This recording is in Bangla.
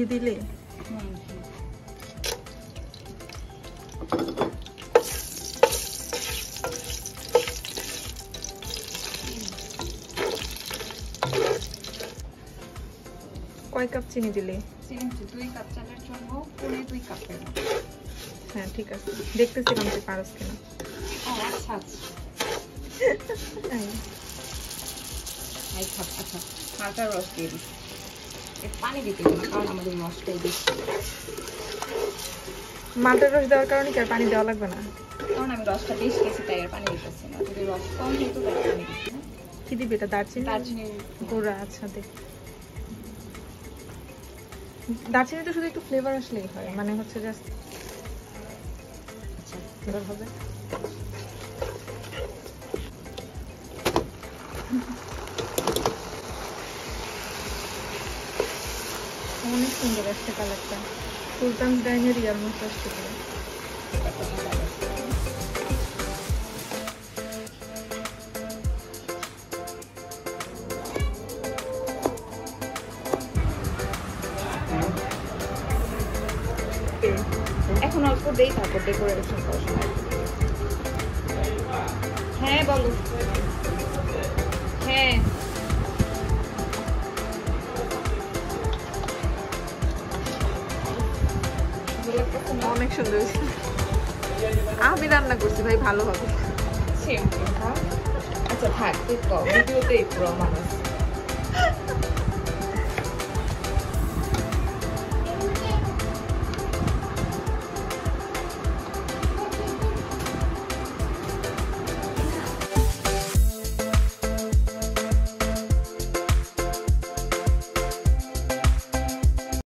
চিনি দিলে কয় কাপ চিনি দিলে? চিনি 2 কাপ চালের জন্য 2 কাপ দেব। হ্যাঁ ঠিক আছে, দেখতেছিলাম যে পারস কিনা। আচ্ছা আচ্ছা, মালটার রস দিয়ে দিচ্ছি। পানি দিতে হবে না, কারণ আমাদের রসটাই বেশি। মালটার রস দেওয়ার কারণে কি আর পানি দেওয়া লাগবে না? কারণ আমি রসটা বেশি গেছি তাই আর পানি দিতেছি না। যদি রস কম হতো তাহলে পানি দিচ্ছি। কি দিবি এটা? দারচিনি? দারচিনি গুঁড়া। আচ্ছা দেখ, দারচিনি তো শুধু একটু ফ্লেভার আসলেই হয়, মানে হচ্ছে জাস্ট ফ্লেভার হবে। অনেক সুন্দর একটা কালারটা, সুলতান ডাইনের ইয়ার মতো আসতে পারে। এখন অল্প দেই, তারপর ডেকোরেশন করা সময়। হ্যাঁ বলো। হ্যাঁ অনেক সুন্দর হয়েছে। আমি রান্না করছি ভাই, ভালো হবে। আচ্ছা থাক, তুই ভিডিওতেই পুরো মানুষ